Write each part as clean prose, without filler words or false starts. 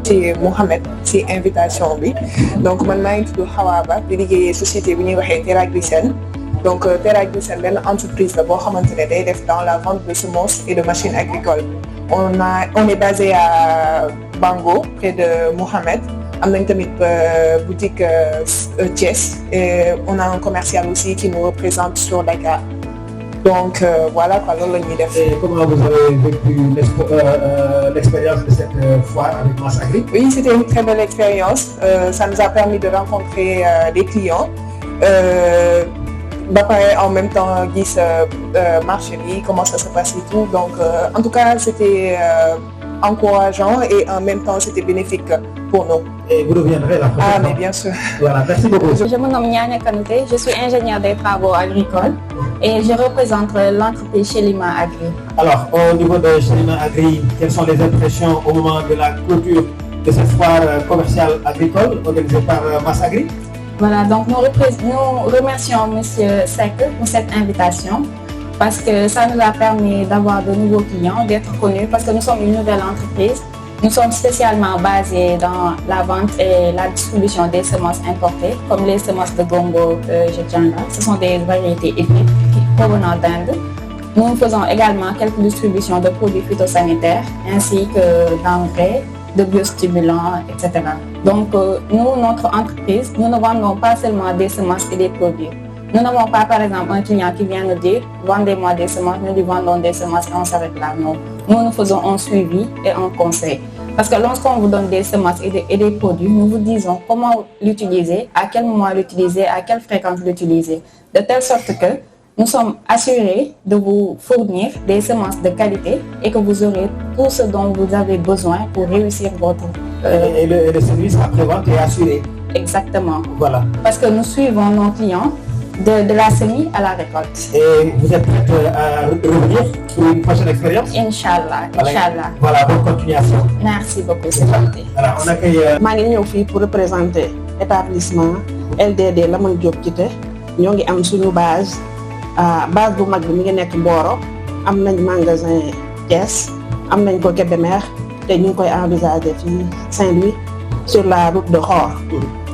ci Mohamed ci invitation bi donc man maa ngi tudd Hawa Ba di liggéeyee société bi ñuy waxee Terra Glycine donc Terra Glycine benn entreprise la boo xamante ne day def dans la vente de semences et de machines agricoles on est basé à Bango près de Mohamed am nañ tamit boutique Thiès et on a un commercial aussi qui nous représente sur Dakar. Donc voilà quoi, loolu la ñuy def. Et comment vous avez vécu l'expérience de cette foire avec Mass Agri? Oui, c'était une très belle expérience. Ça nous a permis de rencontrer des clients. Ba pare en même temps gis marché bi comment ça se passe et tout. Donc en tout cas c'était encourageant et en même temps c'était bénéfique pour nous. Et vous reviendrez la prochaine fois. Ah mais bien sûr. Voilà, merci beaucoup. Je me nomme Niania Kanouté, je suis ingénieure des travaux agricoles et je représente l'entreprise Chelima Agri. Alors, au niveau de Chelima Agri, quelles sont les impressions au moment de la clôture de cette foire commerciale agricole organisée par Mass Agri? Voilà, donc nous remercions Monsieur Seck pour cette invitation parce que ça nous a permis d'avoir de nouveaux clients, d'être connus parce que nous sommes une nouvelle entreprise. Nous sommes spécialement basés dans la vente et la distribution des semences importées, comme les semences de Gombo, Jetjanga. Ce sont des variétés hybrides provenant d'Inde. Nous faisons également quelques distributions de produits phytosanitaires, ainsi que d'engrais, de biostimulants, etc. Donc, nous, notre entreprise, nous ne vendons pas seulement des semences et des produits. Nous n'avons pas, par exemple, un client qui vient nous dire « Vendez-moi des semences », nous lui vendons des semences et on s'arrête là. Non. Nous faisons un suivi et un conseil. Parce que lorsqu'on vous donne des semences et des produits, nous vous disons comment l'utiliser, à quel moment l'utiliser, à quelle fréquence l'utiliser. De telle sorte que nous sommes assurés de vous fournir des semences de qualité et que vous aurez tout ce dont vous avez besoin pour réussir votre... Et le service après-vente est assuré. Exactement. Voilà. Parce que nous suivons nos clients de la semis à la récolte. Et vous êtes prête à revenir pour une prochaine expérience? Inch'Allah, Inch'Allah. Voilà, bonne continuation. Merci beaucoup, c'est gentil. Alors, on accueille... maa ngi ñëw fii pour représenter établissement LDD Lamane Diop Cité ñoo ngi am suñu base bu mag bi mi ngi nekk Mboro am nañ magasin Thiès am nañ ko Kébémer te ñu ngi koy envisager fii Saint-Louis sur la route de Khor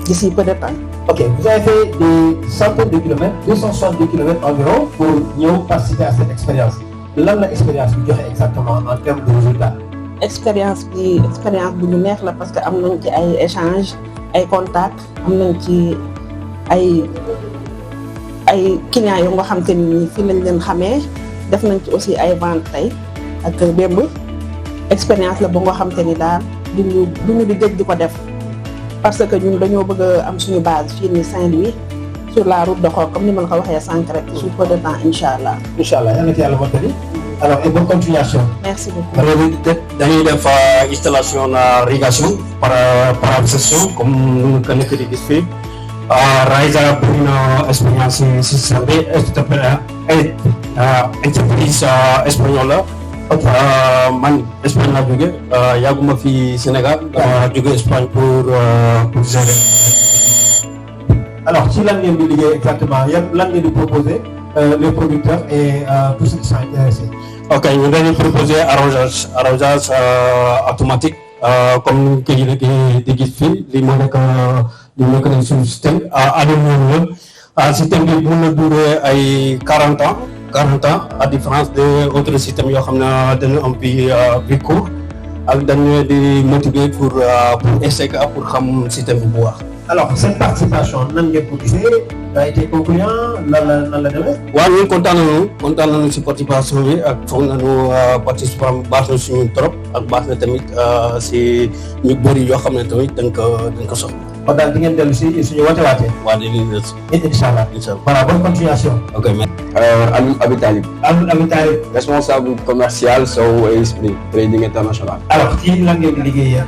d'ici peu de temps. Ok, vous avez fait des centaines de kilomètres, 270 kilomètres environ pour ñëw participer à cette expérience. Lan la expérience bi joxe exactement en termes de résultats? Expérience bu ñu neex la parce que am nañ ci ay échanges ay contacts am nañ ci ay clients yu nga xam te ni fii lañ leen xamee def nañ ci aussi ay ventes tey ak démb expérience la ba nga xam te ni daal duñu di gëj di ko def. Parce que ñun dañoo bëgg a am suñu base fii nii Saint-Louis sur la route de Khor comme ni ma la ko waxee sànq rek sous peu de temps incha allah. incha allah yal na ci yàlla mottali. Alors et bonne continuation. Merci beaucoup. dañuy def installation na irrigation parabrisation comme nu nga ko nekk di gis fii. Raisa bëri na expérience si système bi entreprise espagnole la. Man Espagne laa jóge yàgguma fi Sénégal jóge Espagne pour gérer. Alors ci lan ngeen di liggéey exactement lan ngeen di proposer les producteurs et tous ceux qui sont intéressés. Ok, ñu dañuy proposer arrosage automatique comme ni ñu koy di gis fii li moo nekk nañ suñu système aluminium la système bi mën na durer ay 40 ans à différence de autres systèmes yoo xam ne dañu am plus court ak dañu di motiver pour essayer pour xam système bi bu baax. Alors cette participation nan ngeen ko gisee a été concluant nan la demee. waaw ñun kontaan nañu si participation bi ak foog nañu participation baax na suñu trop ak baax na tamit si ñu bëri yoo xam ne tamit dañ ko soxla. kon daal di ngeen dellu si suñu waatee. waaw dañuy dellu si. incha allah voilà bonne continuation. ok merci. Alioune Abi Talib. Responsable commercial Sow et Esprit Trading International. Alors ci lan ngeen di liggéey.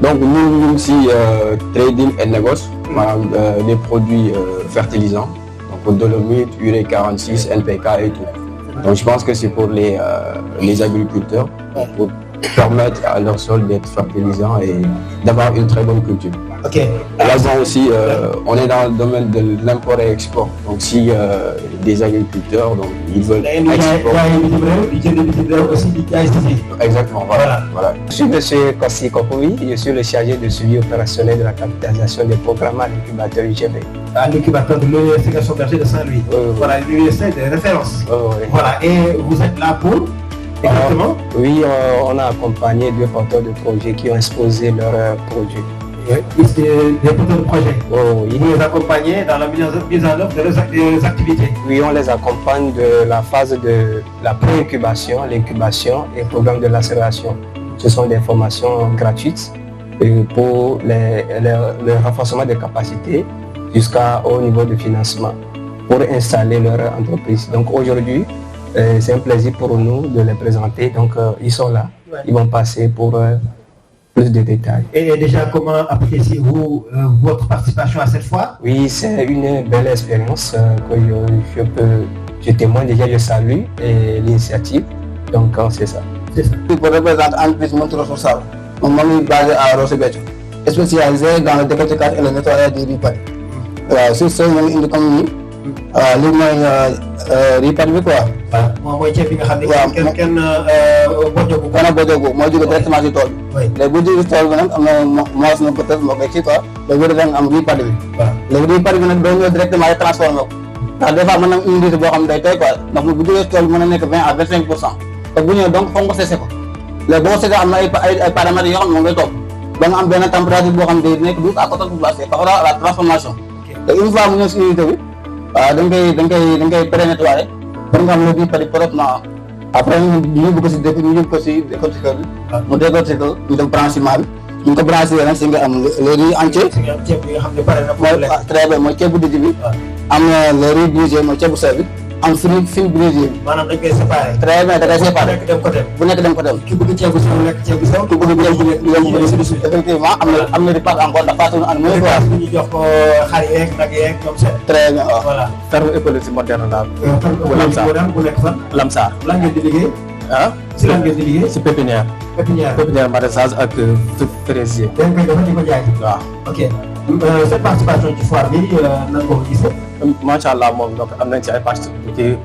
Donc nous ngi si trading et négoce maanaam des produits fertilisants donc dolomite, urée 46, NPK et tout. Donc je pense que c'est pour les agriculteurs pour permettent à leur sol d'être fertilisant et d'avoir une très bonne culture. Ok. Là-bas aussi, on est dans le domaine de l'import et export. Donc si des agriculteurs, donc ils veulent exactement, voilà. Je suis M. Kossi Kokoui, je suis le chargé de suivi opérationnel de la capitalisation des programmes à l'incubateur IGB. À l'incubateur de l'Université Gaston Berger de Saint-Louis. Voilà, l'université de référence. Voilà, et vous êtes là pour exactement Oui, on a accompagné 2 porteurs de projets qui ont exposé leurs projets. C'est des porteurs de projets. Oui. Vous les accompagnez dans la mise en œuvre de leurs activités. Oui, on les accompagne de la phase de la pré-incubation, l'incubation et le programme de l'accélération. Ce sont des formations gratuites pour le renforcement des capacités jusqu'au niveau de financement pour installer leur entreprise. Donc aujourd'hui, c'est un plaisir pour nous de les présenter. Donc ils sont là, ils vont passer pour plus de détails. Et déjà, comment appréciez-vous votre participation à cette foire? Oui, c'est une belle expérience que je témoigne déjà, je salue l'initiative. Donc c'est ça. Pour représenter l'entreprise Montre Social, mon est basé à Rossebetio, spécialisé dans le décortiquage et le nettoyage des riz paddy. Sur ce, nous avons comme li mooy riz paddy bi quoi. moom mooy ceeb bi nga xam ne kenn bojogu bojogu moo jóge directement si tool bi. léegi bu jóge si tool bi nag am na moos na peut-être moo koy ci quoi léegi da nga am riz paddy bi. léegi riz paddy bi nag doo ñëw directement transformé ko ndax des fois mën na am humidité boo xam ne day tooy quoi ndax bu jógee si tool bi mën na nekk 20 à 25%. te bu ñëwee donc foog nga séché ko léegi boo séché am na ay paramètres yoo xam ne moom ngay topp ba nga am benn température boo xam ne day nekk 12 à 14 degrés par rapport à la transformation te une fois mu ñëw si unité bi waaw dañ koy pré-nettoyer pour nga xam ne bii pari proprement après ñu yóbbu ko si décortiqueur bi mu décortiquer ko ñu dem branchement bi ñu ko branché nag si nga am le riz entier ceeb bi nga xam ne pare na mooy très bien mooy ceeb bu dijj bi am na le riz brisé mooy ceeb bu sew bi am fil brisé bi. maanaam dañ koy séparé. très bien da koy séparé. bu nekk dem côté. ki bëgg ceeb bu sew lekk ceeb bu sew. ki bëgg effectivement am na ripaas encore ndax façon am na quoi. ñu jox ko xar yeeg nag yeeg comme ça. très bien waaw. voilà. ferme écologie moderne daal. bu Lamsar bu nekk fan. Lamsar. lan ngeen di liggéey. ah si lan ngeen di liggéey. si pépinière. pépinière maraîchage ak fraisier. dañ koy defar di ko jaay. waaw ok cette participation ci foire bi nan nga ko gisee. macha allah moom donc am nañ ci ay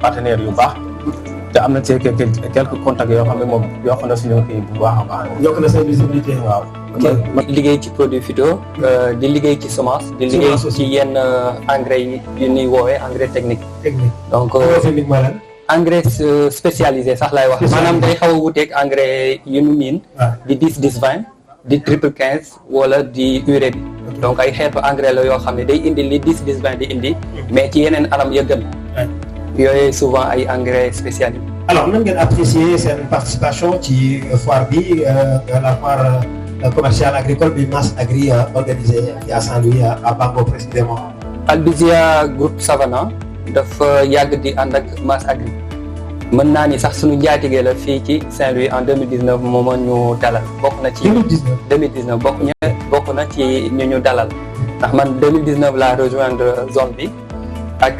partenaires yu baax te am nañ ci quelques contacts yoo xam ne moom yokk na suñu kii bu baax a baax. yokk na seen visibilité. waaw. di liggéey ci produit phyto di liggéey ci semence. di liggéey ci yenn engrais yu ñuy woowee engrais technique. donc technique mooy lan. engrais spécialisé sax lay wax. maanaam day xaw a wuuteeg engrais yu ñu miin. di 10-10-20 di triple 15 wala di urée bi. donc ay xeetu engrais la yoo xam ne day indi li 10-10-20 di indi. mais ci yeneen anam ya gën. yooyu souvent ay engrais spécialisés. alors nan ngeen apprécier seen participation ci foire bi la foire commerciale agricole bi Mass Agri organisée à Saint-Louis à Bango précisément. Albizia groupe Savana dafa yàgg di ànd ak Mass Agri mën naa ni sax suñu njaatige la fii ci Saint-Louis en 2019 moom ñu dalal bokk na ci 2019 bokk na ci ñu dalal ndax man 2019 laa rejoindre zone bi ak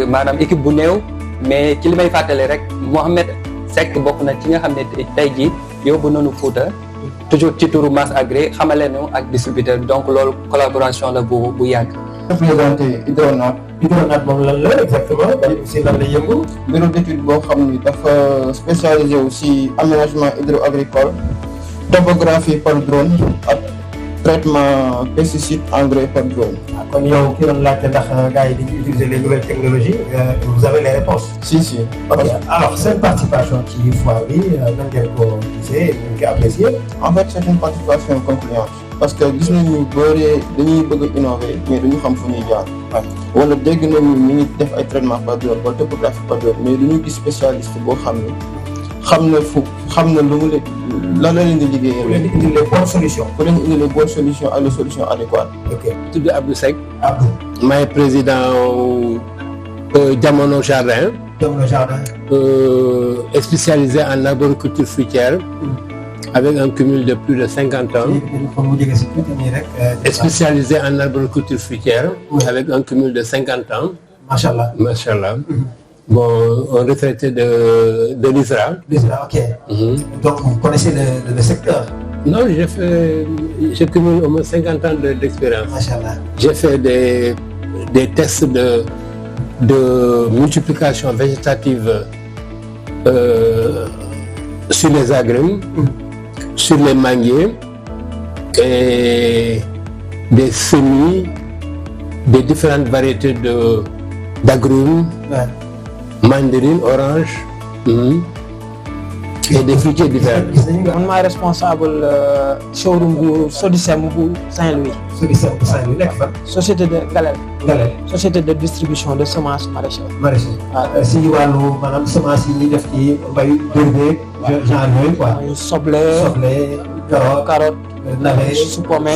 maanaam équipe bu néew mais ci li may fàttali rek Mohamed Seck bokk na ci nga xam ne tey jii yóbbu nañu Fouta toujours ci turu Mass Agri xamale nu ak distributeur donc loolu collaboration la bu yàgg. représenté Hydronaat moom lan la exactement si lan la yëngu. bureau d'étude boo xam ni dafa spécialisé aussi aménagement hydro-agricole topographie par drone ak traitement pesticide engrais par drone. kon yow ki doon laajte ndax gars yi dañuy utiliser les nouvelles technologies vous avez les réponses. si. ok alors seen participation ci foire bi nan ngeen ko gisee ñu ngi koy apprécier. en fait c'est une participation concluante parce que gis nañu booree dañuy bëgg a innover mais duñu xam fu ñuy jaar. wala dégg nañu ñu ngi def ay traitement par drone wala topographie par drone mais duñu gis spécialiste boo xam ne xam na lu mu lan la leen di liggéeyee. ku leen di indi les bonnes solutions. ku leen indi les bonnes solutions ak les solutions adéquates. ok tudd Abdou Seck. Abdou. maay président Jamono Jardin. Jamono Jardin. Spécialisé en arboriculture fruitière. avec un cumul de plus de 50 ans. Spécialisé en arboriculture fruitière. avec un cumul de 50 ans. Machallah. Machallah. Bon, un retraité de l'ISRA. Ok. Donc vous connaissez le secteur? Non, j'ai cumulé au moins 50 ans d'expérience. Machallah. J'ai fait des tests de multiplication végétative sur les agrumes, sur les manguiers et des semis, des différentes variétés d'agrumes, mandarines, oranges et des fruitiers différents. Man maay responsable showroom bu Sodicem bu Saint-Louis. Sodicem bu Saint-Louis nekk fan. Société de Galel. Galel. Société de distribution de semences maraîchères. Maraîchers. Si wàllu maanaam semence yi ñuy def ci mbayu dër genre yooyu quoi. Soble. Carotte. navet. supame.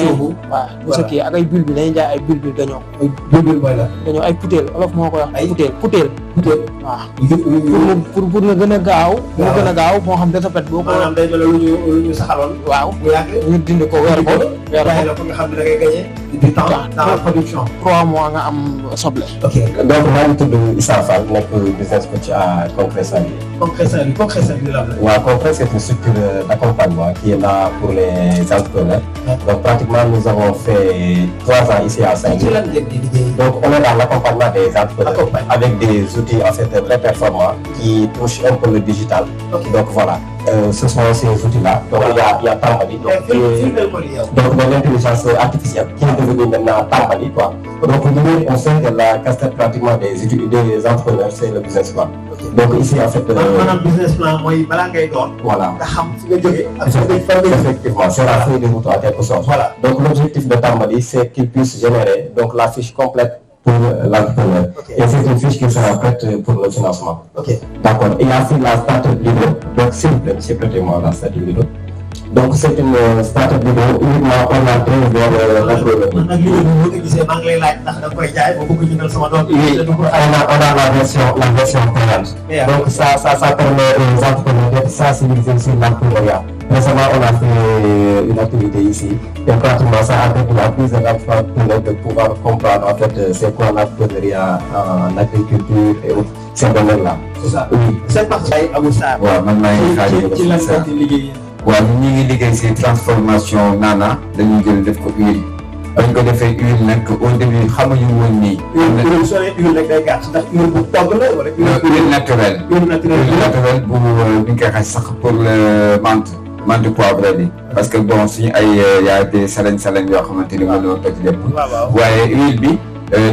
waaw bu sa kii ak ay bulbul dañuy jaay ay bulbul dañoo. ay bulbul mooy la. dañoo ay putéel olof moo koy wax. ay putéel. waaw. pour na gën a gaaw. mu gën a gaaw moo xam dafa pet boo ko. maanaam day mel lu ñu saxaloon. waaw bu yàgg ñu dindi ko weer ko. bàyyi la ko nga xam ne da ngay gagné du temps dans la production. 3 mois nga am soble. ok donc maa ngi tudd Issa Fall nekk business coach à Concret Saint-Louis. Concret Saint-Louis lan la. waaw Concret c'est une structure d'accompagnement qui est là pour les entrepreneurs. Donc pratiquement nous avons fait 3 ans ici à Saint-Louis. Donc on est dans l'accompagnement des entrepreneurs avec des outils en fait très performants qui touchent un peu le digital. Donc voilà. Ce sont ces outils-là. Donc il y a Tambali, donc de l'intelligence artificielle qui est devenue maintenant Tambali quoi. Donc nous on fait de la casse-tête pratiquement des entrepreneurs, c'est le business plan. Donc ici en fait. maanaam business plan mooy balaa ngay doon. Voilà. nga xam fi nga jógee ak effectivement c'est la feuille de route en quelque sorte. Voilà. Donc l'objectif de Tambali c'est qu'il puisse générer donc la fiche complète pour l'entrepreneur. Et c'est une fiche qui sera prête pour le financement. D'accord. Il y a aussi la startup Lido. Donc s'il vous plaît, prêtez-moi la startup Lido. Donc c'est une startup Lido uniquement orientée vers l'entrepreneur. On a la version payante. Donc ça permet aux entrepreneurs d'être sensibilisés sur l'entrepreneuriat. Récemment, on a fait une activité ici et pratiquement ça a permis la prise de l'entrepreneur de pouvoir comprendre en fait c'est quoi l'entrepreneuriat en agriculture et autres ces domaines-là. C'est ça. Oui. Cette partie ay Abou Sarr. waaw man maa ngi xaajee ci lan nga di liggéey. waaw ñu ngi liggéey si transformation naana dañuy jël def ko huile. bañ ko defee huile nag au début xamuñu woon nii. huile soo nee huile rek day gàtt ndax huile bu togg la wala. huile naturelle. huile naturelle bu ñu koy xaj sax pour le menthe poivre bi. parce que bon suñu ay y a des salañ yoo xamante ni mënoo toj lépp. waaye huile bi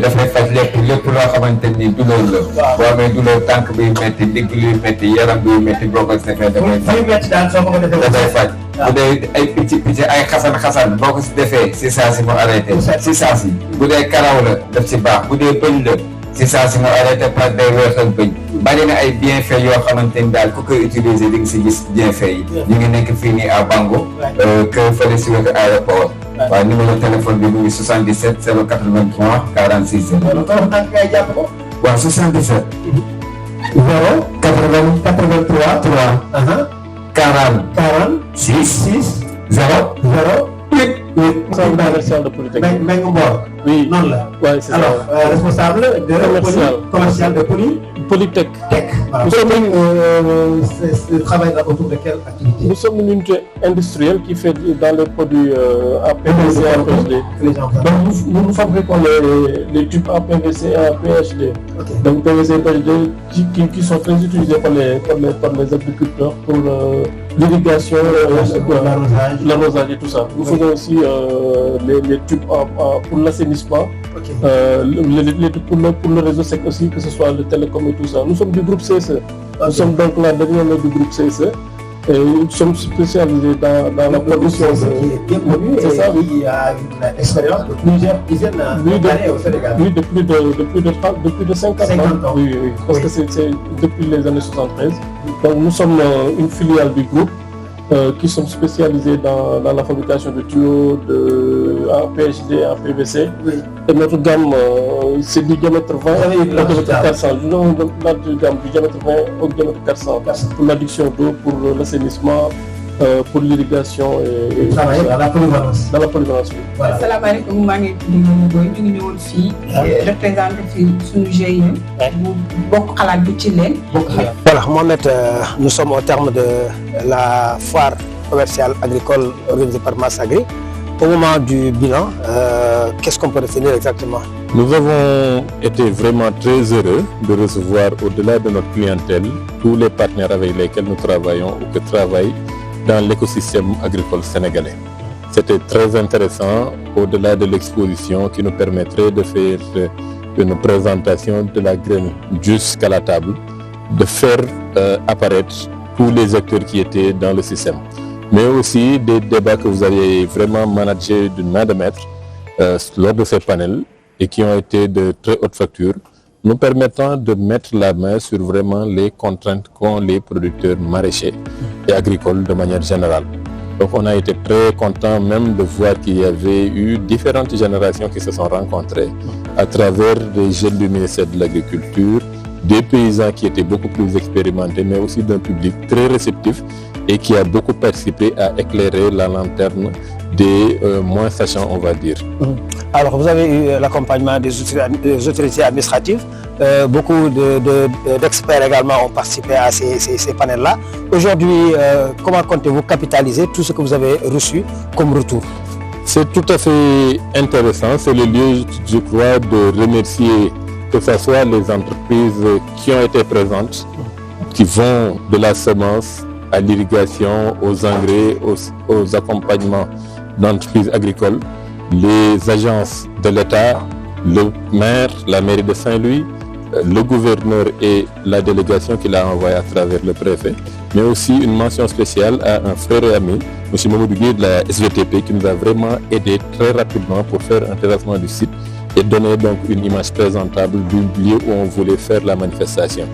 dafay faj lépp loo xamante ni douleur la. boo amee douleur tànk buy métti digg luy métti yaram buy métti boo ko defee dafay faj. buy métti daal soo ko defee dafay faj. bu dee ay picc ay xasan boo ko si defee si saa si mu arrêté. si saa si bu dee karaw la daf si baax bu dee bëñ la si saa si mu arrêté parce que day weexal bëñ. bari na ay bienfaits yoo xamante ni daal ku koy utiliser di nga si gis bienfaits yi. ñu ngi nekk fii nii à Bango. que fële si wetu aéroport. waaw numéro téléphone bi mu ngi 77 083 46 0. waaw 77. 0 83 3. 40 6 0 8. Centre commercial de Polytechnique. Mbengue Mbor. Oui. noonu la. Oui, c'est ça. Alors, responsable de commercial de Polytech. Voilà. Vous travaillez autour de quelle activité? Nous sommes une unité industrielle qui fait dans les produits APVC et APHD. Donc nous fabriquons les tubes APVC et APHD. Donc PVC et APHD qui sont très utilisés par les agriculteurs pour l'irrigation, l'arrosage et tout ça. Nous faisons aussi les tubes pour l'assainissement, les tubes pour le réseau sec aussi, que ce soit le télécom et tout ça. Nous sommes du groupe CSE. Nous sommes donc la dernière du groupe CSE. Et nous sommes spécialisés dans la production de... C'est ça, oui. Il y a une expérience de plusieurs dizaines d'années au Sénégal. Oui, de plus de 50 ans. Oui, parce que c'est depuis les années 73. Donc nous sommes une filiale du groupe qui sont spécialisés dans la fabrication de tuyaux, de APHD, APVC. Oui. Et notre gamme, c'est du diamètre 20 au diamètre 400. Nous avons la gamme du diamètre 20 au diamètre 400 pour l'adduction d'eau, pour l'assainissement pour l'irrigation et travailler dans la polyvalence. Dans la polyvalence, oui. Voilà. Asalaamaaleykum, maa ngi tudd Boy, ñu ngi ñëwoon fii représenté fii suñu GIE bu bokk xalaat bi ci leen. Voilà, Mohamed, nous sommes au terme de la foire commerciale agricole organisée par Massagri. Au moment du bilan, qu'est-ce qu'on peut retenir exactement? Nous avons été vraiment très heureux de recevoir, au-delà de notre clientèle, tous les partenaires avec lesquels nous travaillons ou qui travaillent dans l'écosystème agricole sénégalais. C'était très intéressant, au-delà de l'exposition qui nous permettrait de faire une présentation de la graine jusqu'à la table, de faire apparaître tous les acteurs qui étaient dans le système. Mais aussi des débats que vous avez vraiment managés d'une main de maître lors de ces panels et qui ont été de très haute facture, nous permettant de mettre la main sur vraiment les contraintes qu'ont les producteurs maraîchers et agricoles de manière générale. Donc on a été très content même de voir qu'il y avait eu différentes générations qui se sont rencontrées à travers des jeunes du ministère de l'Agriculture, des paysans qui étaient beaucoup plus expérimentés, mais aussi d'un public très réceptif et qui a beaucoup participé à éclairer la lanterne des moins sachants, on va dire. Alors, vous avez eu l'accompagnement des autorités administratives. Beaucoup d'experts également ont participé à ces panels-là. Aujourd'hui, comment comptez-vous capitaliser tout ce que vous avez reçu comme retour? C'est tout à fait intéressant. C'est le lieu, je crois, de remercier que ce soit les entreprises qui ont été présentes, qui vont de la semence à l'irrigation, aux engrais, aux accompagnements d'entreprises agricoles, les agences de l'État, le maire, la mairie de Saint-Louis, le gouverneur et la délégation qu'il a envoyée à travers le préfet, mais aussi une mention spéciale à un frère et ami, M. Mamoudou Gueye de la SVTP, qui nous a vraiment aidé très rapidement pour faire un terrassement du site et donner donc une image présentable du lieu où on voulait faire la manifestation.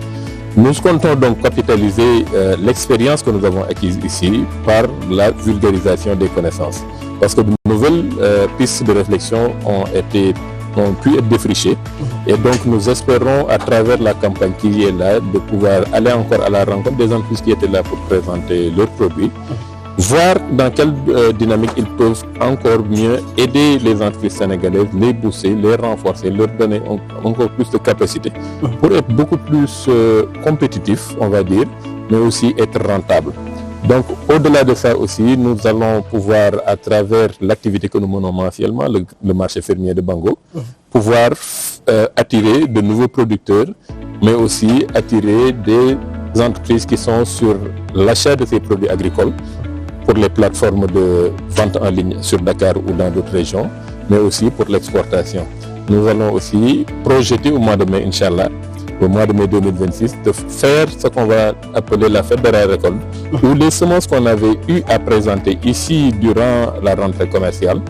Nous comptons donc capitaliser l'expérience que nous avons acquise ici par la vulgarisation des connaissances. Parce que de nouvelles pistes de réflexion ont pu être défrichées. Et donc nous espérons à travers la campagne qui est là de pouvoir aller encore à la rencontre des entreprises qui étaient là pour présenter leurs produits, voir dans quelle dynamique ils peuvent encore mieux aider les entreprises sénégalaises, les booster, les renforcer, leur donner encore plus de capacité pour être beaucoup plus compétitifs, on va dire, mais aussi être rentables. Donc au-delà de ça aussi, nous allons pouvoir, à travers l'activité que nous menons mensuellement, le marché fermier de Bango, pouvoir attirer de nouveaux producteurs, mais aussi attirer des entreprises qui sont sur l'achat de ces produits agricoles pour les plateformes de vente en ligne sur Dakar ou dans d'autres régions, mais aussi pour l'exportation. Nous allons aussi projeter au mois de mai, Inch'Allah, au mois de mai 2026, de faire ce qu'on va appeler la fête de la récolte, où les semences qu'on avait eu à présenter ici durant la rentrée commerciale,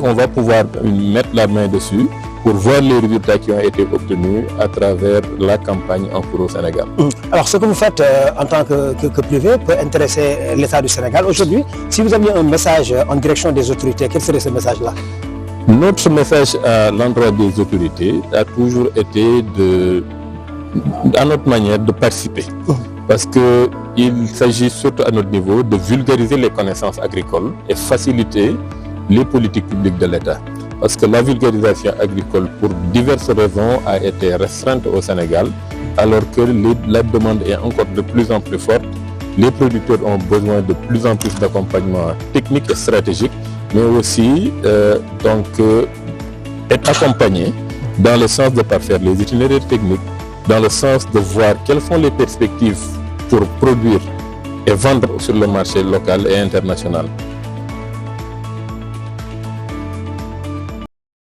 on va pouvoir mettre la main dessus pour voir les résultats qui ont été obtenus à travers la campagne en cours au Sénégal. Alors, ce que vous faites en tant que privé peut intéresser l'État du Sénégal. Aujourd'hui, si vous aviez un message en direction des autorités, quel serait ce message-là? Notre message à l'endroit des autorités a toujours été à notre manière de participer. Parce qu'il s'agit surtout à notre niveau de vulgariser les connaissances agricoles et faciliter les politiques publiques de l'État. Parce que la vulgarisation agricole, pour diverses raisons, a été restreinte au Sénégal, alors que la demande est encore de plus en plus forte. Les producteurs ont besoin de plus en plus d'accompagnement technique et stratégique, mais aussi être accompagné dans le sens de parfaire les itinéraires techniques, dans le sens de voir quelles sont les perspectives pour produire et vendre sur le marché local et international.